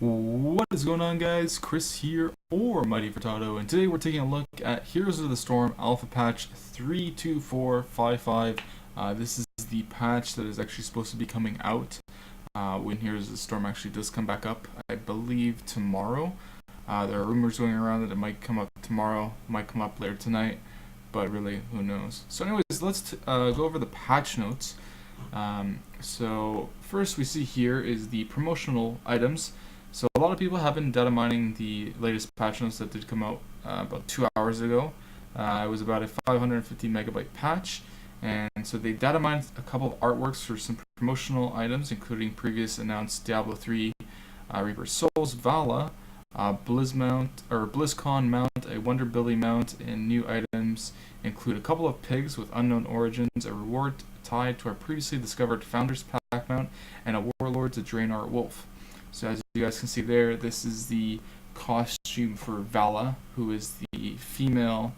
What is going on, guys? Chris here, or MightyFurtado, and today we're taking a look at Heroes of the Storm Alpha Patch 32455. This is the patch that is actually supposed to be coming out when Heroes of the Storm actually does come back up, I believe tomorrow. There are rumors going around that it might come up tomorrow, might come up later tonight, but really, who knows. So anyways, let's go over the patch notes. So first we see here is the promotional items. So a lot of people have been data mining the latest patch notes that did come out about 2 hours ago. It was about a 550 megabyte patch, and so they data mined a couple of artworks for some promotional items, including previous announced Diablo 3, Reaper Souls, Vala, BlizzCon mount, a Wonder Billy mount, and new items include a couple of pigs with unknown origins, a reward tied to our previously discovered Founders Pack mount, and a Warlords of Draenor wolf. So as you guys can see there, this is the costume for Vala, who is the female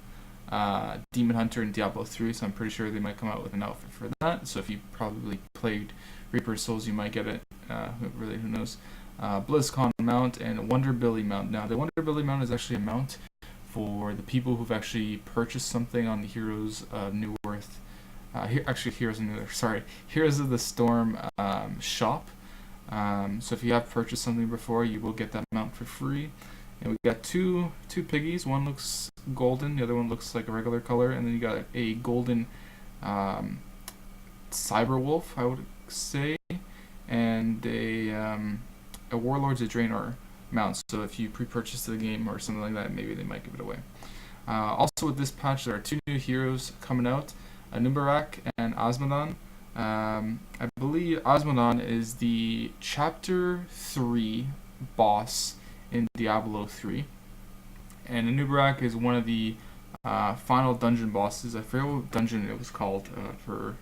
demon hunter in Diablo 3, so I'm pretty sure they might come out with an outfit for that. So if you probably played Reaper Souls, you might get it. Who knows? BlizzCon mount and a Wonder Billy mount. Now, the Wonder Billy mount is actually a mount for the people who've actually purchased something on the Heroes of New Earth. Heroes of the Storm shop. So if you have purchased something before, you will get that mount for free. And we got two piggies. One looks golden, the other one looks like a regular color, and then you got a golden cyber wolf, I would say, and a Warlords of Draenor mount. So if you pre-purchase the game or something like that, maybe they might give it away. Also with this patch, there are two new heroes coming out, Anub'arak and Osmodan. I believe Osmodan is the Chapter 3 boss in Diablo 3, and Anub'arak is one of the final dungeon bosses. I forget what dungeon it was called for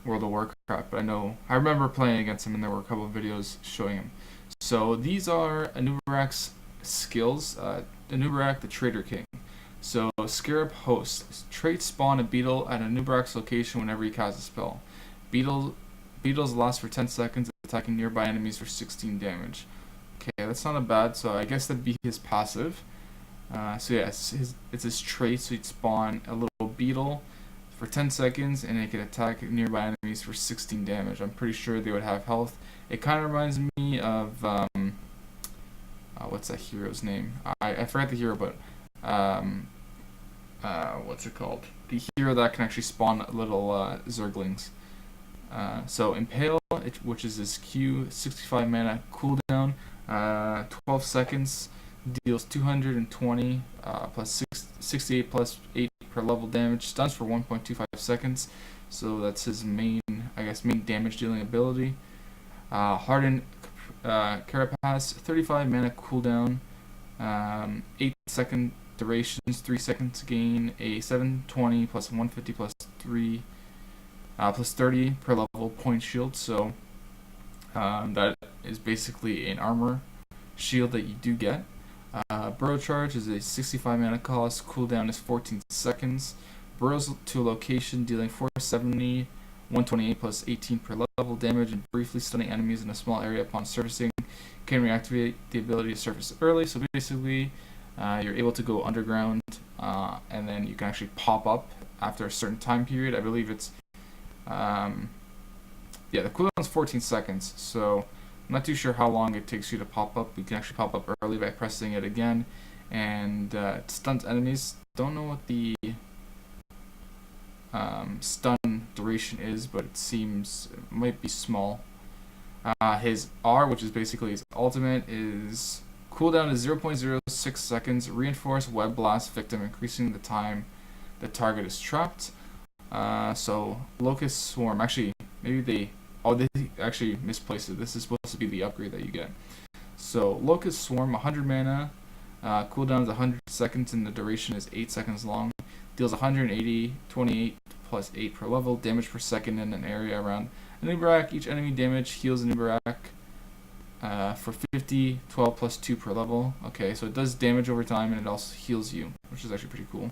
World of Warcraft, but I remember playing against him, and there were a couple of videos showing him. So these are Anub'arak's skills. Anub'arak, the Traitor King. So Scarab Host. Traits spawn a beetle at Anub'arak's location whenever he casts a spell. Beetles last for 10 seconds, attacking nearby enemies for 16 damage. Okay, that's not a bad, so I guess that'd be his passive. So yeah, it's his trait, so he'd spawn a little beetle for 10 seconds, and it can attack nearby enemies for 16 damage. I'm pretty sure they would have health. It kind of reminds me of, what's that hero's name? I forgot the hero, but, what's it called? The hero that can actually spawn little Zerglings. So Impale, which is this Q, 65 mana cooldown, 12 seconds, deals 220 plus 68 plus 8 per level damage, stuns for 1.25 seconds, so that's his main damage dealing ability. Hardened Carapace, 35 mana cooldown, 8 second durations, 3 seconds to gain, a 720 plus 150 plus 3 plus 30 per level point shield, so that is basically an armor shield that you do get. Burrow Charge is a 65 mana cost, cooldown is 14 seconds, burrows to a location dealing 470, 128 plus 18 per level damage, and briefly stunning enemies in a small area upon surfacing. Can reactivate the ability to surface early, so basically you're able to go underground, and then you can actually pop up after a certain time period. I believe it's the cooldown is 14 seconds, so I'm not too sure how long it takes you to pop up. You can actually pop up early by pressing it again, and it stuns enemies. Don't know what the stun duration is, but it seems it might be small. His R, which is basically his ultimate, is cooldown is 0.06 seconds, reinforce web blast victim, increasing the time the target is trapped. So Locust Swarm, actually, maybe they actually misplaced it. This is supposed to be the upgrade that you get. So Locust Swarm, 100 mana, cooldown is 100 seconds, and the duration is 8 seconds long. Deals 180, 28 plus 8 per level, damage per second in an area around Anub'arak. Each enemy damage heals Anub'arak for 50, 12 plus 2 per level. Okay, so it does damage over time, and it also heals you, which is actually pretty cool.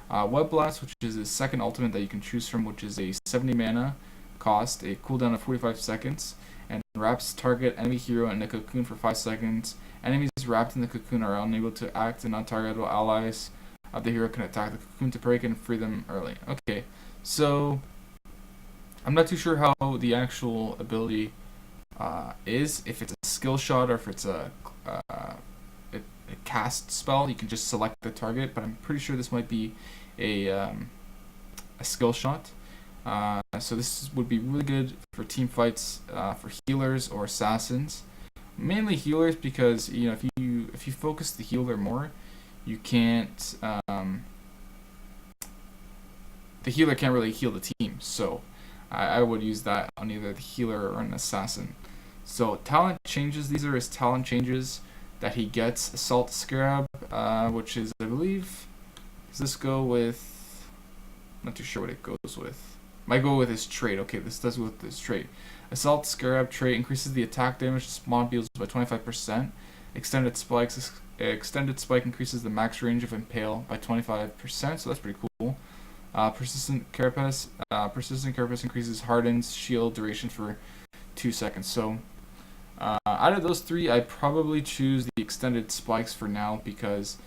Web Blast, which is his second ultimate that you can choose from, which is a 70 mana cost, a cooldown of 45 seconds, and wraps target enemy hero in a cocoon for 5 seconds. Enemies wrapped in the cocoon are unable to act, and non-targetable allies of the hero can attack the cocoon to break and free them early. Okay, so I'm not too sure how the actual ability is, if it's a skill shot or if it's a cast spell. You can just select the target, but I'm pretty sure this might be a skill shot. So this would be really good for team fights, for healers or assassins. Mainly healers, because if you focus the healer more, you can't. The healer can't really heal the team, so I would use that on either the healer or an assassin. So talent changes. These are his talent changes that he gets. Assault Scarab, which is, I believe, does this go with? I'm not too sure what it goes with. Might go with his trait. Okay, this does with his trait. Assault Scarab trait increases the attack damage to spawn beetles by 25%. Extended Spike increases the max range of Impale by 25%, so that's pretty cool. Persistent Carapace increases Harden's shield duration for 2 seconds. So out of those three, I'd probably choose the Extended Spikes for now, because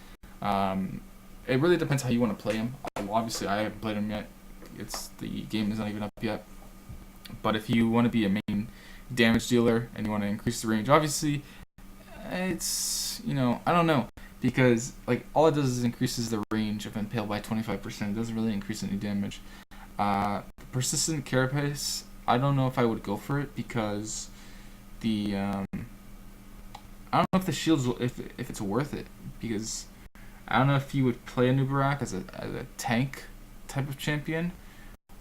it really depends how you want to play him. Obviously, I haven't played him yet. The game is not even up yet. But if you want to be a main damage dealer and you want to increase the range, obviously, it's, I don't know, because all it does is increases the range of Impale by 25%. It doesn't really increase any damage. Persistent Carapace, I don't know if I would go for it, because the I don't know if the shields if it's worth it, because I don't know if you would play Anub'arak as a tank type of champion,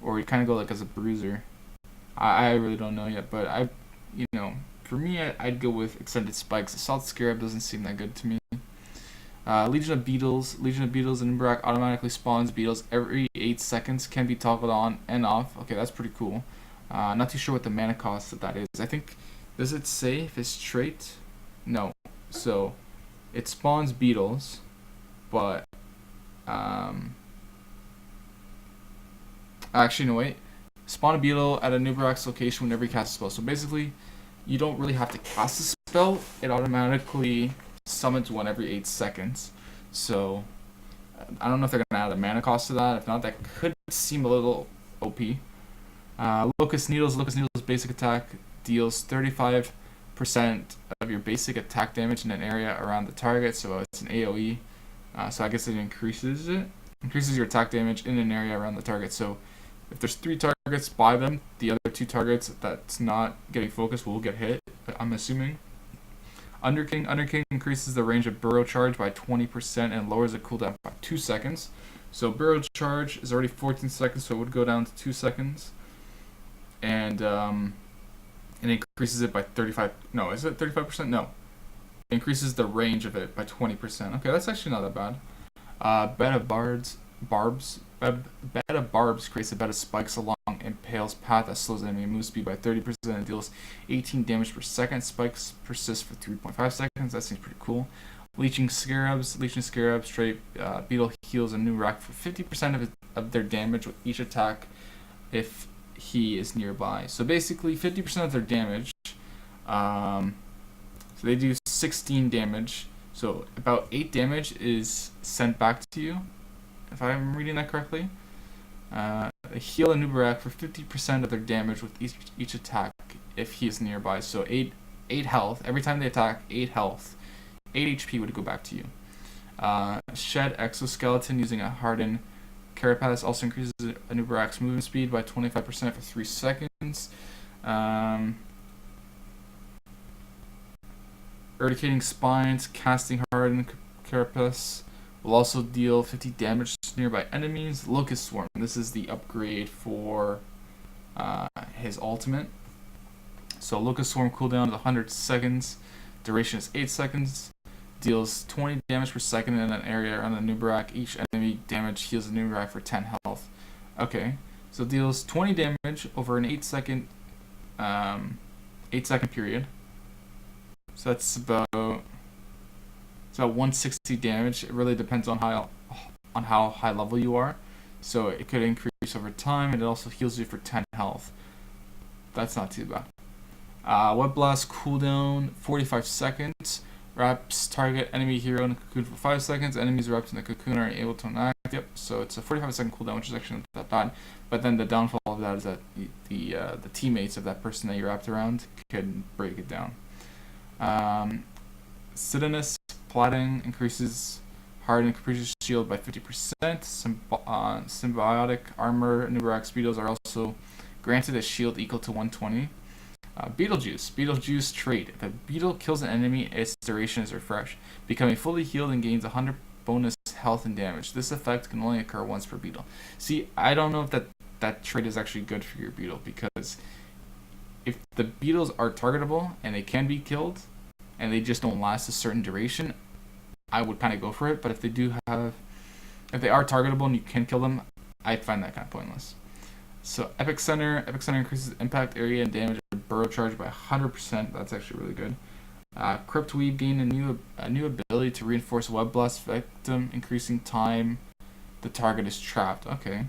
or you kind of go as a bruiser. I really don't know yet, but for me, I'd go with Extended Spikes. Assault Scarab doesn't seem that good to me. Legion of Beetles and Anub'arak automatically spawns beetles every 8 seconds, can be toggled on and off. Okay, that's pretty cool. Not too sure what the mana cost of that is. I think, does it say if it's trait? No. So it spawns beetles, but actually, no, wait. Spawn a beetle at Anub'arak's location whenever you cast a spell. So basically, you don't really have to cast a spell. It automatically summons one every 8 seconds. So I don't know if they're going to add a mana cost to that. If not, that could seem a little OP. Locust Needles basic attack deals 35% of your basic attack damage in an area around the target. So it's an AoE. So I guess it increases your attack damage in an area around the target. So if there's 3 targets by them, the other 2 targets that's not getting focused will get hit, I'm assuming. Underking increases the range of Burrow Charge by 20% and lowers the cooldown by 2 seconds. So Burrow Charge is already 14 seconds, so it would go down to 2 seconds. And it increases it by 35. No, is it 35%? No. It increases the range of it by 20%. Okay, that's actually not that bad. Bed of Barbs creates a bed of spikes along Impale's path that slows enemy move speed by 30% and deals 18 damage per second. Spikes persist for 3.5 seconds. That seems pretty cool. Leeching Scarabs straight beetle heals Anub'arak for 50% of their damage with each attack if he is nearby. So basically 50% of their damage. So they do 16 damage. So about 8 damage is sent back to you, if I'm reading that correctly. They heal Anub'arak for 50% of their damage with each attack if he is nearby. So 8 health. Every time they attack, 8 health. 8 HP would go back to you. Shed Exoskeleton using a hardened Carapace also increases Anub'arak's movement speed by 25% for 3 seconds. Eradicating Spines, casting hardened Carapace will also deal 50 damage to nearby enemies. Locust Swarm. This is the upgrade for his ultimate. So Locust Swarm cooldown is 100 seconds. Duration is 8 seconds. Deals 20 damage per second in an area around Anub'arak. Each enemy damage heals Anub'arak for 10 health. Okay, so deals 20 damage over an 8 second period. So that's about 160 damage. It really depends on how high level you are. So it could increase over time, and it also heals you for 10 health. That's not too bad. Web Blast cooldown 45 seconds. Wraps target enemy hero in a cocoon for 5 seconds. Enemies wrapped in the cocoon are able to enact. Yep, so it's a 45-second cooldown, which is actually not that bad. But then the downfall of that is that the teammates of that person that you wrapped around can break it down. Sidonus Plating increases harden increases shield by 50%. Symbiotic armor Anub'arak Speedos are also granted a shield equal to 120. Beetlejuice trait. If a beetle kills an enemy, its duration is refreshed, becoming fully healed and gains 100 bonus health and damage. This effect can only occur once per beetle. See, I don't know if that trait is actually good for your beetle, because if the beetles are targetable and they can be killed and they just don't last a certain duration, I would kind of go for it. But if they are targetable and you can kill them, I find that kind of pointless. So Epic Center increases impact area and damage of burrow charge by 100%. That's actually really good. Crypt Weave gained a new ability to reinforce Web Blast victim, increasing time the target is trapped. Okay,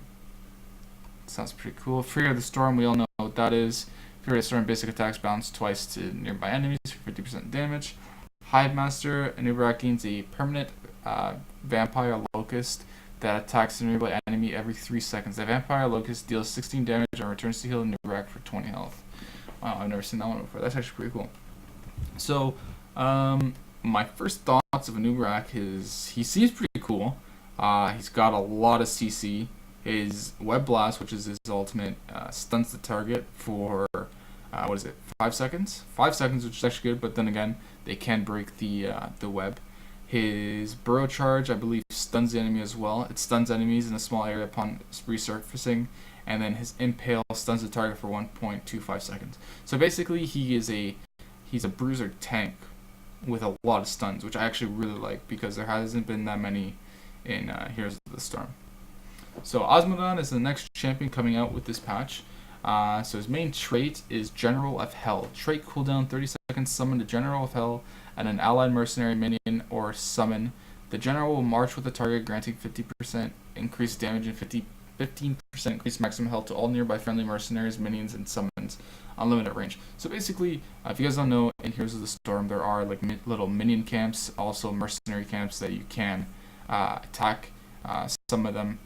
sounds pretty cool. Fury of the Storm, we all know what that is. Fury of the Storm basic attacks bounce twice to nearby enemies for 50% damage. Hive Master, Anub'arak gains a permanent vampire locust that attacks a nearby enemy every 3 seconds. The vampire locust deals 16 damage and returns to heal Anub'arak for 20 health. Wow, I've never seen that one before. That's actually pretty cool. So, my first thoughts of Anub'arak is he seems pretty cool. He's got a lot of CC. His Web Blast, which is his ultimate, stuns the target for 5 seconds? 5 seconds, which is actually good, but then again, they can break the web. His Burrow Charge, I believe, stuns the enemy as well. It stuns enemies in a small area upon resurfacing, and then his Impale stuns the target for 1.25 seconds. So basically, he's a bruiser tank with a lot of stuns, which I actually really like because there hasn't been that many in Heroes of the Storm. So Osmodon is the next champion coming out with this patch. So his main trait is General of Hell. Trait cooldown 30 seconds, summon the General of Hell and an allied mercenary minion or summon. The General will march with the target, granting 50% increased damage and 15% increased maximum health to all nearby friendly mercenaries, minions, and summons. Unlimited range. So basically, if you guys don't know, in Heroes of the Storm, there are like little minion camps, also mercenary camps that you can attack. Some of them,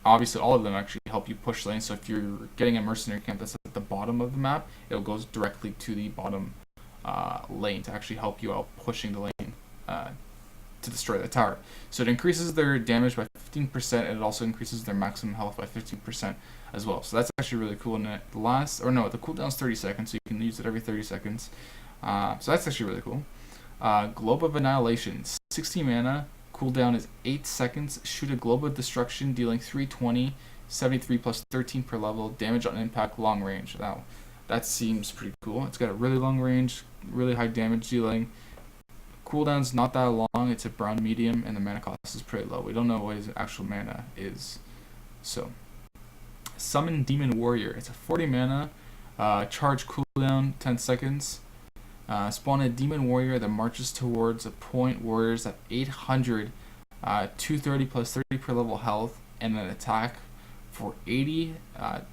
obviously all of them actually help you push lanes. So if you're getting a mercenary camp that's at the bottom of the map, it'll go directly to the bottom lane to actually help you out pushing the lane to destroy the tower. So it increases their damage by 15%, and it also increases their maximum health by 15% as well. So that's actually really cool. And the cooldown's 30 seconds, so you can use it every 30 seconds. So that's actually really cool. Globe of Annihilation, 60 mana. Cooldown is 8 seconds. Shoot a globe of destruction, dealing 320, 73 plus 13 per level. Damage on impact, long range. Now, that seems pretty cool. It's got a really long range, really high damage dealing. Cooldown's not that long. It's a brown medium, and the mana cost is pretty low. We don't know what his actual mana is. So, Summon Demon Warrior. It's a 40 mana. Charge cooldown 10 seconds. Spawn a Demon Warrior that marches towards a point. Warriors at 800, 230 plus 30 per level health, and an attack for 80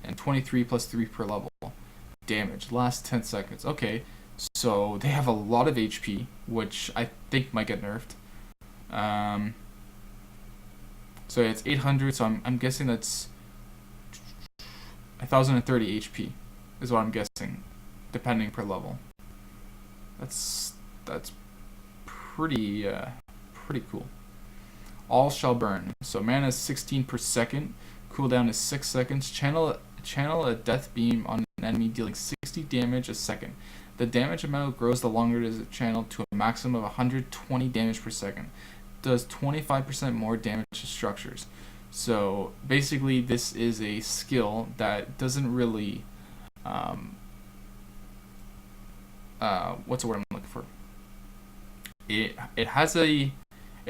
and 23 plus 3 per level damage. Last 10 seconds. Okay, so they have a lot of HP, which I think might get nerfed. So it's 800, so I'm guessing that's 1030 HP is what I'm guessing, depending per level. That's pretty cool. All shall burn. So mana is 16 per second. Cooldown is 6 seconds. Channel a death beam on an enemy, dealing 60 damage a second. The damage amount grows the longer it is channeled to a maximum of 120 damage per second. Does 25% more damage to structures. So basically, this is a skill that doesn't really what's the word I'm looking for? It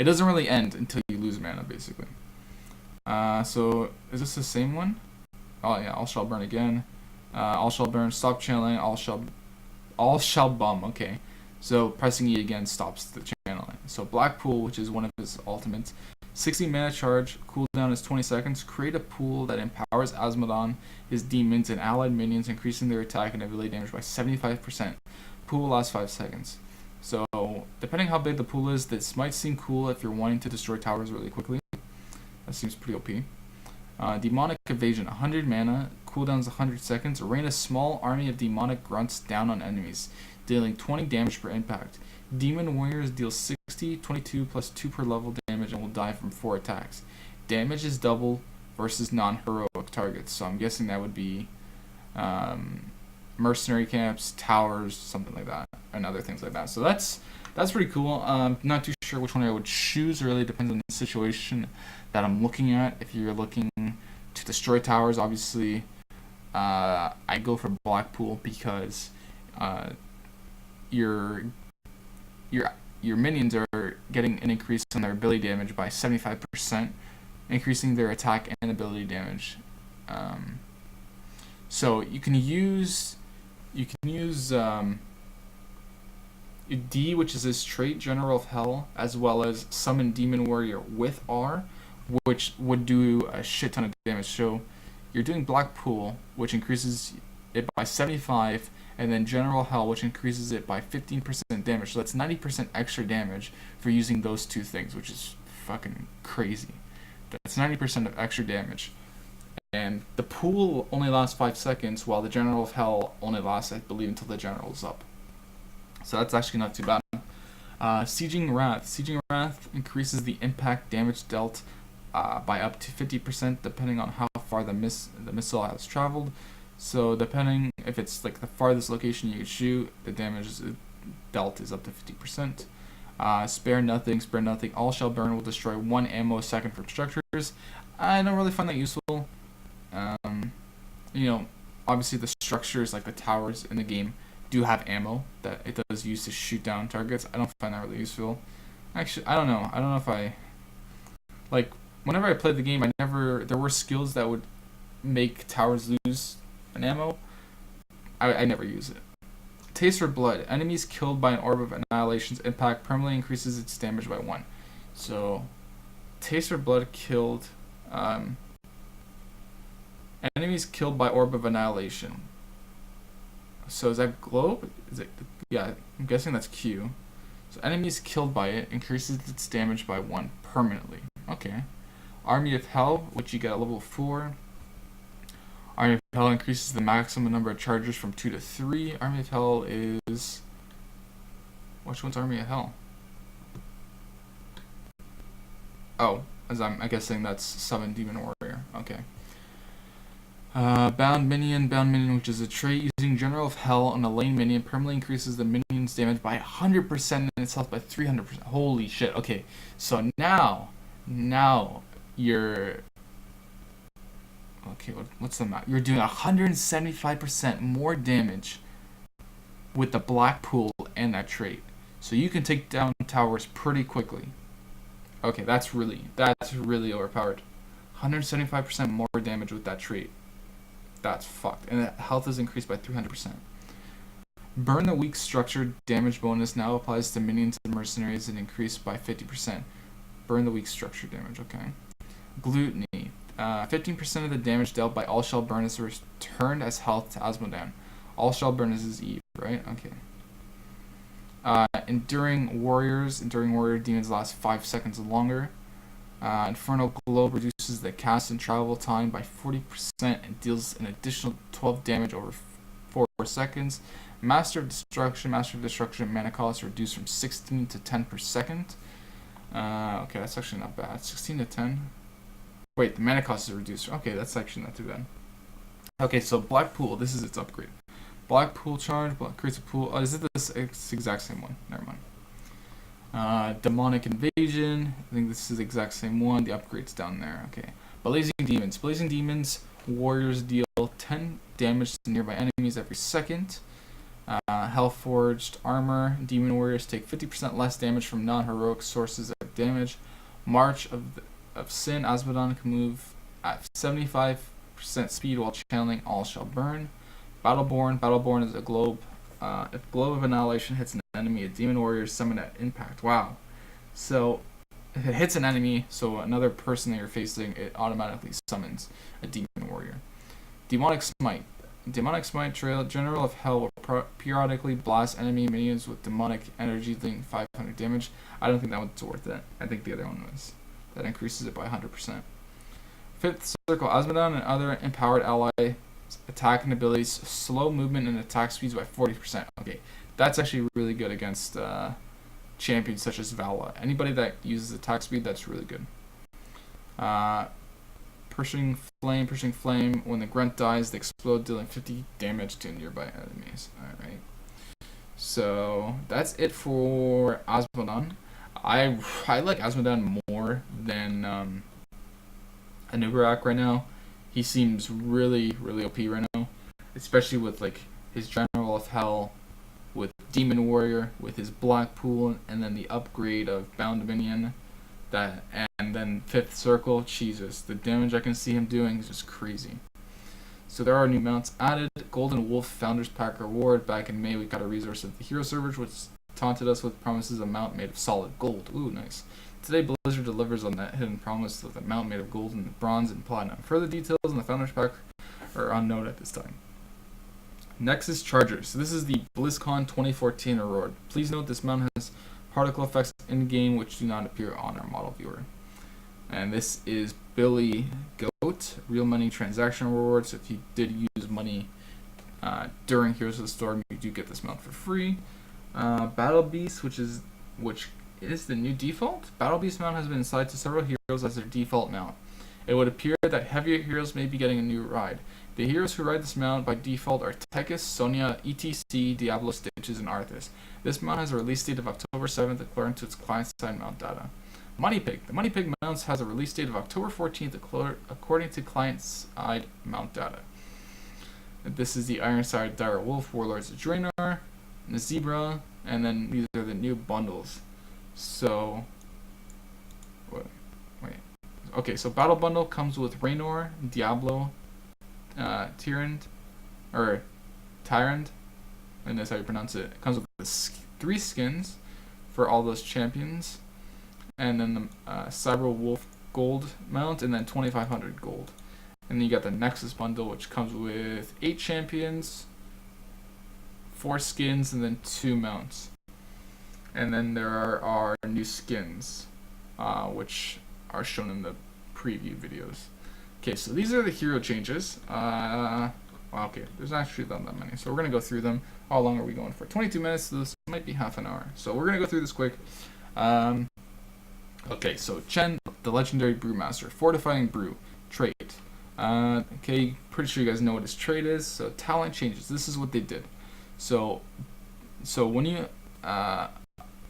doesn't really end until you lose mana, basically. So is this the same one? Oh yeah, all shall burn again. All shall burn. Stop channeling. All shall bum. Okay, so pressing E again stops the channeling. So Blackpool, which is one of his ultimates, 60 mana charge, cooldown is 20 seconds. Create a pool that empowers Azmodan, his demons, and allied minions, increasing their attack and ability damage by 75%. Pool lasts 5 seconds. So, depending how big the pool is, this might seem cool if you're wanting to destroy towers really quickly. That seems pretty OP. Demonic Evasion, 100 mana, cooldowns 100 seconds. Rain a small army of demonic grunts down on enemies, dealing 20 damage per impact. Demon Warriors deal 60, 22 plus 2 per level damage and will die from 4 attacks. Damage is double versus non-heroic targets, so I'm guessing that would be mercenary camps, towers, something like that, and other things like that. So that's pretty cool. Not too sure which one I would choose. It really depends on the situation that I'm looking at. If you're looking to destroy towers, obviously I go for Blackpool because your minions are getting an increase in their ability damage by 75%, increasing their attack and ability damage. So you can use D, which is his trait, General of Hell, as well as Summon Demon Warrior with R, which would do a shit ton of damage. So you're doing Blackpool, which increases it by 75, and then General Hell, which increases it by 15% damage. So that's 90% extra damage for using those two things, which is fucking crazy. That's 90% of extra damage. And the pool only lasts 5 seconds, while the General of Hell only lasts, I believe, until the General's up. So that's actually not too bad. Sieging Wrath. Sieging Wrath increases the impact damage dealt by up to 50%, depending on how far the missile has traveled. So depending if it's like the farthest location you can shoot, the damage dealt is up to 50%. Spare nothing. All shall burn will destroy 1 ammo a second from structures. I don't really find that useful. Obviously the structures like the towers in the game do have ammo that it does use to shoot down targets. I don't find that really useful. Actually, I don't know if I like whenever I played the game, there were skills that would make towers lose an ammo. I never use it. Taste for Blood. Enemies killed by an Orb of Annihilation's impact permanently increases its damage by 1. So Taste for Blood killed enemies killed by Orb of Annihilation. So is that globe? Yeah, I'm guessing that's Q. So enemies killed by it increases its damage by 1 permanently. Okay. Army of Hell, which you get at level 4. Army of Hell increases the maximum number of charges from 2 to 3. Army of Hell is... Which one's Army of Hell? Oh, as I'm guessing that's Summon Demon Warrior. Okay. Bound Minion, which is a trait using General of Hell on a lane minion, permanently increases the minion's damage by 100% and its health by 300%. Holy shit. Okay, so now you're... Okay, what's the map? You're doing 175% more damage with the Blackpool and that trait. So you can take down towers pretty quickly. Okay, that's really overpowered. 175% more damage with that trait. That's fucked. And the health is increased by 300%. Burn the Weak Structure damage bonus now applies to minions and mercenaries and increased by 50%. Burn the Weak Structure damage, okay. Gluttony. 15% of the damage dealt by All Shall Burn is returned as health to Azmodan. All Shall Burn is his Eve, right? Okay. Enduring Warrior demons last 5 seconds longer. Infernal Globe reduces the cast and travel time by 40% and deals an additional 12 damage over 4 seconds. Master of Destruction mana cost reduced from 16 to 10 per second. Okay, that's actually not bad. 16 to 10. Wait, the mana cost is reduced. Okay, that's actually not too bad. Okay, so Blackpool, this is its upgrade. Blackpool charge, creates a pool. Oh, is it this? It's the exact same one. Never mind. Demonic Invasion. I think this is the exact same one. The upgrade's down there. Okay. Blazing Demons. Warriors deal 10 damage to nearby enemies every second. Hellforged Armor. Demon Warriors take 50% less damage from non-heroic sources of damage. March of Sin. Azmodan can move at 75% speed while channeling All Shall Burn. Battleborn is a globe. If Globe of Annihilation hits an enemy, a Demon Warrior is summoned at impact. Wow. So, if it hits an enemy, so another person that you're facing, it automatically summons a demon warrior. Demonic Smite. Demonic Smite General of Hell will periodically blast enemy minions with demonic energy, dealing 500 damage. I don't think that one's worth it. I think the other one was. That increases it by 100%. Fifth Circle. Asmodan and other empowered ally attack and abilities slow movement and attack speeds by 40%. Okay, that's actually really good against champions such as Vala. Anybody that uses attack speed, that's really good. Pushing flame. When the grunt dies, they explode, dealing 50 damage to nearby enemies. Alright. So that's it for Asmodan. I like Asmodan more than Anub'arak right now. He seems really OP right now, especially with like his General of Hell, with Demon Warrior, with his Black Pool, and then the upgrade of Bound Minion, and then Fifth Circle. Jesus, the damage I can see him doing is just crazy. So there are new mounts added. Golden Wolf Founders Pack reward. Back in May, we got a resource of the Hero Servers, which taunted us with promises of a mount made of solid gold. Ooh, nice. Today, Blizzard delivers on that hidden promise of a mount made of gold and bronze and platinum. Further details on the Founders Pack are unknown at this time. Nexus Charger. So this is the BlizzCon 2014 reward. Please note this mount has particle effects in-game which do not appear on our model viewer. And this is Billy Goat, real money transaction reward. So if you did use money during Heroes of the Storm, you do get this mount for free. Battle Beast, which is the new default. Battle Beast mount has been assigned to several heroes as their default mount. It would appear that heavier heroes may be getting a new ride. The heroes who ride this mount by default are Tekis, Sonya, ETC, Diablo, Stitches, and Arthas. This mount has a release date of October 7th according to its client-side mount data. Money Pig. The Money Pig mounts has a release date of October 14th according to client-side mount data. This is the Ironside Dire Wolf, Warlords of Draenor, the Zebra, and then these are the new bundles. So, wait. Okay, so Battle Bundle comes with Raynor, Diablo, Tyrant, and that's how you pronounce it. It comes with 3 skins for all those champions, and then the Cyber Wolf Gold mount, and then 2,500 gold. And then you got the Nexus Bundle, which comes with 8 champions, 4 skins, and then 2 mounts. And then there are new skins, which are shown in the preview videos. Okay, so these are the hero changes. Okay, there's actually not that many. So we're going to go through them. How long are we going for? 22 minutes, so this might be half an hour. So we're going to go through this quick. Okay, so Chen, the legendary Brewmaster. Fortifying Brew. Trait. Okay, pretty sure you guys know what his trait is. So talent changes. This is what they did. So when you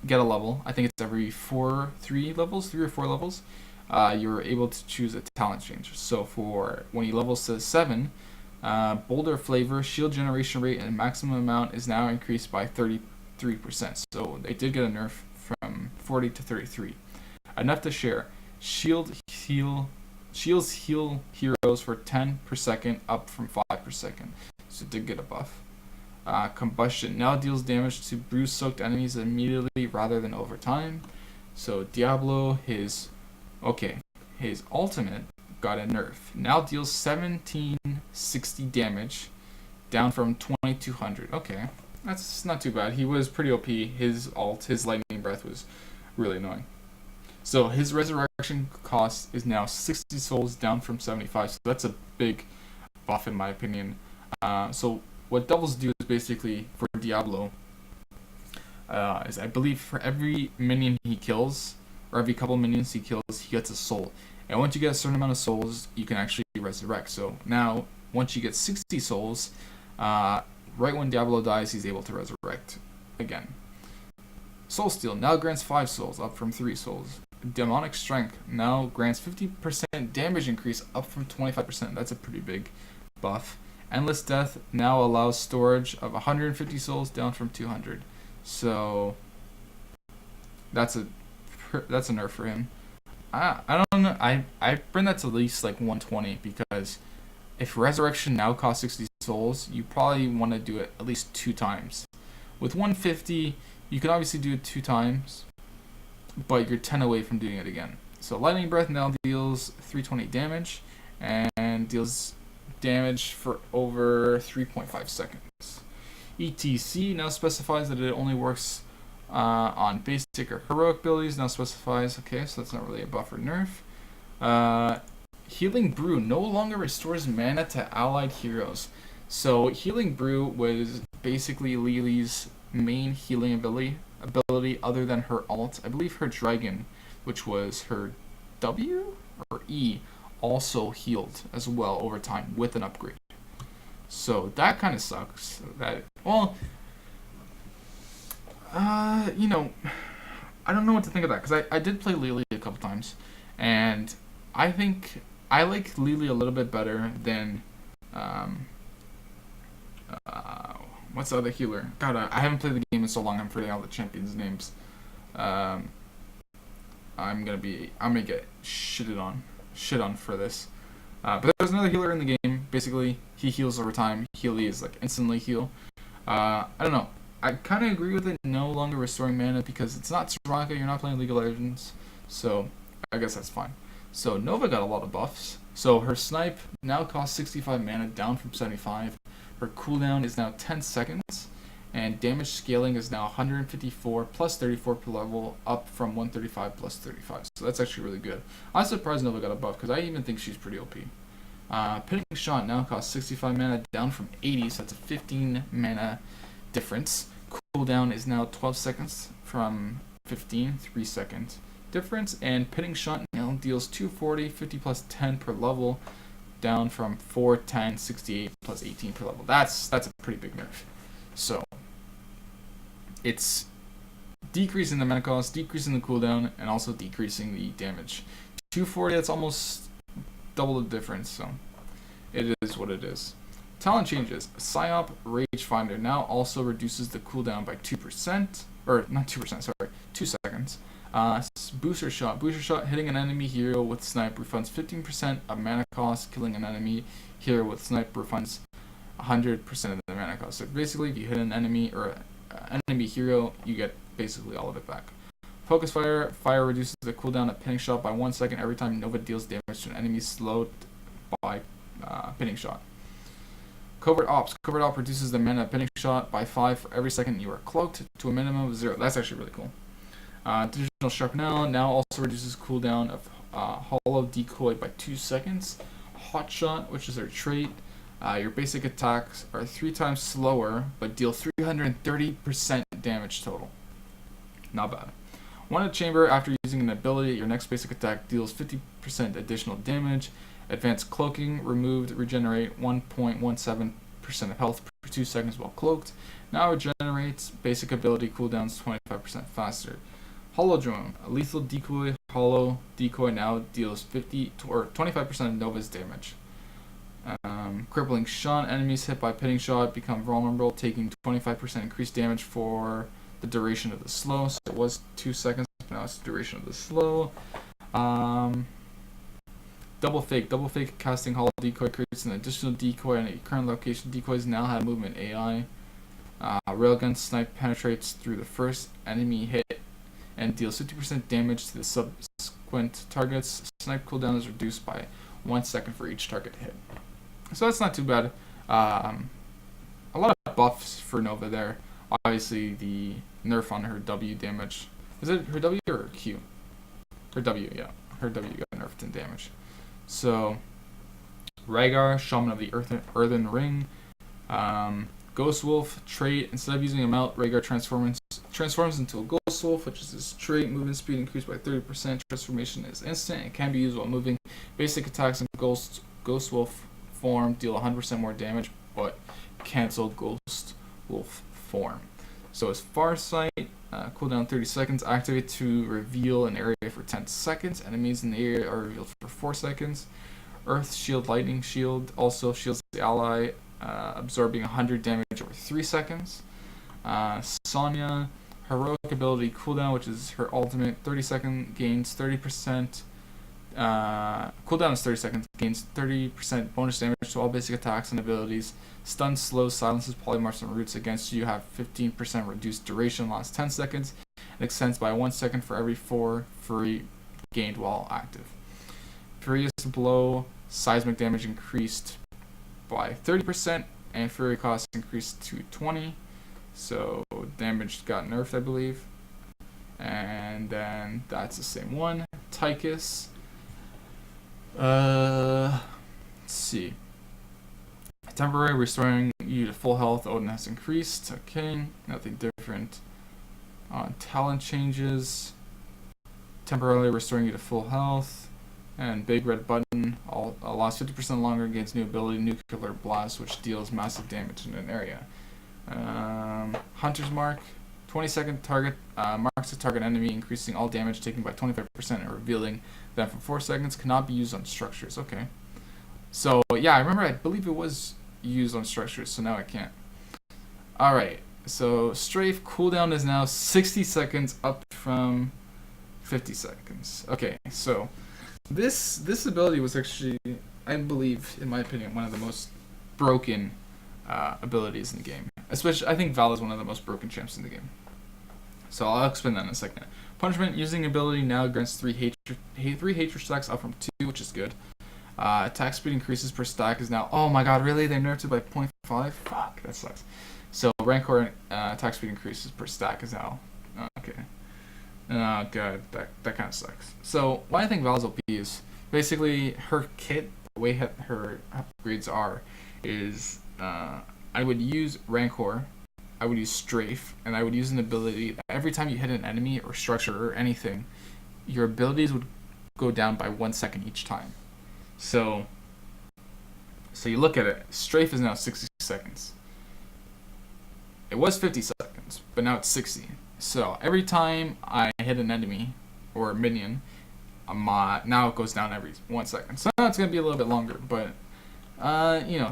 get a level, I think it's every 3 or 4 levels, you're able to choose a talent change. So for when he levels to 7, Boulder Flavor, Shield Generation Rate, and maximum amount is now increased by 33%. So they did get a nerf from 40 to 33. Enough to share. Shields heal heroes for 10 per second, up from 5 per second. So it did get a buff. Combustion now deals damage to bruise-soaked enemies immediately rather than over time. So Diablo, his ultimate got a nerf. Now deals 1760 damage, down from 2200. Okay, that's not too bad. He was pretty OP. His lightning breath was really annoying. So his resurrection cost is now 60 souls, down from 75. So that's a big buff in my opinion. So what doubles do is basically for Diablo is I believe for every minion he kills, or every couple minions he kills, he gets a soul. And once you get a certain amount of souls, you can actually resurrect. So now, once you get 60 souls, right when Diablo dies, he's able to resurrect again. Soul Steal now grants 5 souls, up from 3 souls. Demonic Strength now grants 50% damage increase, up from 25%. That's a pretty big buff. Endless Death now allows storage of 150 souls, down from 200. So that's a nerf for him. I don't know. I bring that to at least like 120, because if Resurrection now costs 60 souls, you probably want to do it at least 2 times. With 150, you can obviously do it 2 times, but you're 10 away from doing it again. So Lightning Breath now deals 320 damage and deals damage for over 3.5 seconds. ETC now specifies that it only works on basic or heroic abilities. Now specifies, okay, so that's not really a buff or nerf. Healing Brew no longer restores mana to allied heroes. So Healing Brew was basically Lily's main healing ability other than her ult. I believe her dragon, which was her W or E, also healed as well over time with an upgrade. So that kind of sucks. That, well, you know, I don't know what to think of that, because I did play Lily a couple times, and I think I like Lily a little bit better than what's the other healer? God, I haven't played the game in so long. I'm forgetting all the champions' names. I'm gonna get shit on for this. But there's another healer in the game. Basically, he heals over time. Healy is like instantly heal. I don't know. I kind of agree with it no longer restoring mana, because it's not Soraka. You're not playing League of Legends, so I guess that's fine. So Nova got a lot of buffs. So her snipe now costs 65 mana, down from 75. Her cooldown is now 10 seconds, and damage scaling is now 154 plus 34 per level, up from 135 plus 35. So that's actually really good. I'm surprised Nova got a buff, because I even think she's pretty OP. Pinning Shot now costs 65 mana, down from 80, so that's a 15 mana difference. Cooldown is now 12 seconds from 15, 3 second difference, and Pinning Shot now deals 240, 50 plus 10 per level, down from 4, 10, 68 plus 18 per level. That's a pretty big nerf. So it's decreasing the mana cost, decreasing the cooldown, and also decreasing the damage. 240, that's almost double the difference, so it is what it is. Talent changes. Psyop Ragefinder now also reduces the cooldown by 2%, or not 2%, sorry, 2 seconds. Booster Shot. Booster Shot, hitting an enemy hero with snipe refunds 15% of mana cost. Killing an enemy hero with snipe refunds 100% of the mana cost. So basically, if you hit an enemy or enemy hero, you get basically all of it back. Focus Fire. Fire reduces the cooldown of Pinning Shot by 1 second every time Nova deals damage to an enemy slowed by Pinning Shot. Covert Ops. Covert Op reduces the mana of Pinning Shot by 5 for every second you are cloaked to a minimum of 0. That's actually really cool. Digital Sharpnel now also reduces cooldown of Hollow Decoy by 2 seconds. Hot Shot, which is their trait. Your basic attacks are 3 times slower, but deal 330% damage total. Not bad. One Chamber, after using an ability, your next basic attack deals 50% additional damage. Advanced Cloaking, removed, regenerate 1.17% of health per 2 seconds while cloaked. Now regenerates, basic ability cooldowns 25% faster. Hollow Drone, a lethal decoy. Hollow Decoy now deals 50 or 25% of Nova's damage. Crippling Shot, enemies hit by Pinning Shot become vulnerable, taking 25% increased damage for the duration of the slow. So it was 2 seconds, but now it's the duration of the slow. Double Fake, casting Hollow Decoy creates an additional decoy on a current location. Decoys now have movement AI. Railgun Snipe penetrates through the first enemy hit and deals 50% damage to the subsequent targets. Snipe cooldown is reduced by 1 second for each target hit. So that's not too bad. A lot of buffs for Nova there. Obviously, the nerf on her W damage. Is it her W or her Q? Her W, yeah. Her W got nerfed in damage. So, Rhaegar, Shaman of the Earthen Ring. Ghost Wolf trait. Instead of using a mount, Rhaegar transforms into a Ghost Wolf, which is his trait. Movement speed increased by 30%. Transformation is instant and can be used while moving. Basic attacks in Ghost Wolf form deal 100% more damage, but cancel Ghost Wolf form. So his Farsight, cooldown 30 seconds. Activate to reveal an area for 10 seconds. Enemies in the area are revealed for 4 seconds. Earth Shield, Lightning Shield also shields the ally, absorbing 100 damage over 3 seconds. Sonya, heroic ability cooldown, which is her ultimate, 30 second gains 30%. Cooldown is 30 seconds, gains 30% bonus damage to all basic attacks and abilities. Stun, slows, silences polymorphs and roots against you. Have 15% reduced duration, lasts 10 seconds. It extends by 1 second for every 4 Fury gained while active. Furious Blow, seismic damage increased by 30%, and Fury cost increased to 20. So damage got nerfed, I believe. And then that's the same one. Tychus. Let's see. Temporary restoring you to full health. Odin has increased. Okay, nothing different. Talent changes. Temporarily restoring you to full health. And big red button lasts 50% longer, gains new ability Nuclear Blast, which deals massive damage in an area. Hunter's Mark. 20-second target marks a target enemy, increasing all damage taken by 25% and revealing them for 4 seconds. Cannot be used on structures. Okay. So, yeah, I believe it was used on structures, so now I can't. Alright, so Strafe cooldown is now 60 seconds up from 50 seconds. Okay, so this ability was actually, I believe, in my opinion, one of the most broken abilities in the game. Especially, I think Val is one of the most broken champs in the game. So I'll explain that in a second. Punishment, using ability now grants 3 hatred stacks up from 2, which is good. Attack speed increases per stack is now... Oh my god, really? They nerfed it by 0.5? Fuck, that sucks. So Rancor attack speed increases per stack is now... Okay. Oh god, that kind of sucks. So what I think Val's OP is, basically her kit, the way her upgrades are, is I would use Rancor, I would use Strafe, and I would use an ability that every time you hit an enemy or structure or anything, your abilities would go down by 1 second each time. So you look at it, Strafe is now 60 seconds. It was 50 seconds, but now it's 60. So every time I hit an enemy or a minion, now it goes down every 1 second. So now it's going to be a little bit longer, but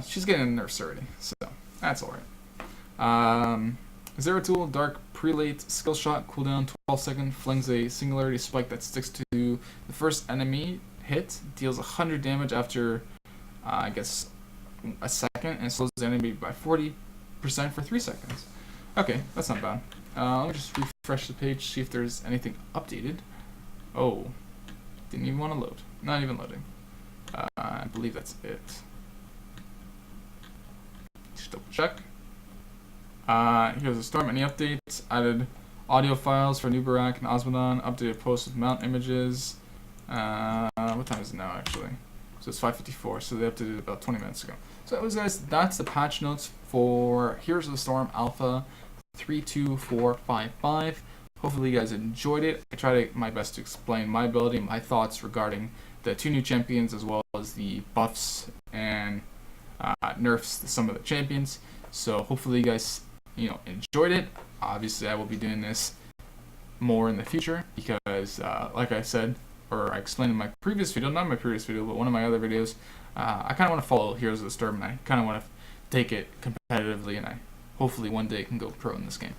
she's getting nerfs already, so that's alright. Zeratul, Dark Prelate, Skill Shot, cooldown 12 seconds, flings a singularity spike that sticks to the first enemy hit, deals 100 damage after, I guess, a second, and slows the enemy by 40% for 3 seconds. Okay, that's not bad. Let me just refresh the page, see if there's anything updated. Oh, didn't even want to load. Not even loading. I believe that's it. Just double check. Here's the storm. Any updates? Added audio files for Anub'arak and Osmodon. Updated posts with mount images. What time is it now, actually? So it's 5:54, so they updated it about 20 minutes ago. So anyways, guys, that's the patch notes for Heroes of the Storm Alpha 32455. Hopefully you guys enjoyed it. I tried my best to explain my ability, my thoughts regarding the 2 new champions, as well as the buffs and nerfs to some of the champions. So hopefully you guys enjoyed it. Obviously I will be doing this more in the future because like I said, or I explained in my previous video, not my previous video, but one of my other videos, I kind of want to follow Heroes of the Storm, and I kind of want to take it competitively, and I hopefully one day can go pro in this game.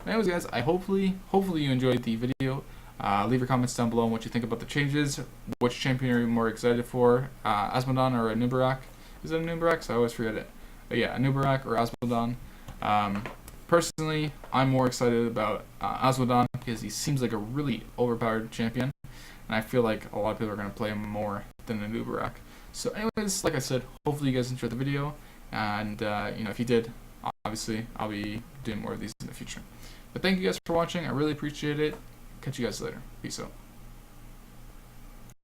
Anyways, guys, I hopefully you enjoyed the video. Leave your comments down below on what you think about the changes. Which champion are you more excited for? Asmodon or Anub'arak? Is it Anub'arak? So I always forget it. But yeah, Anub'arak or Asmodon. Personally, I'm more excited about Asmodon because he seems like a really overpowered champion, and I feel like a lot of people are going to play him more than Anub'arak. So anyways, like I said, hopefully you guys enjoyed the video, and if you did, obviously I'll be doing more of these in the future. But thank you guys for watching. I really appreciate it. Catch you guys later. Peace out.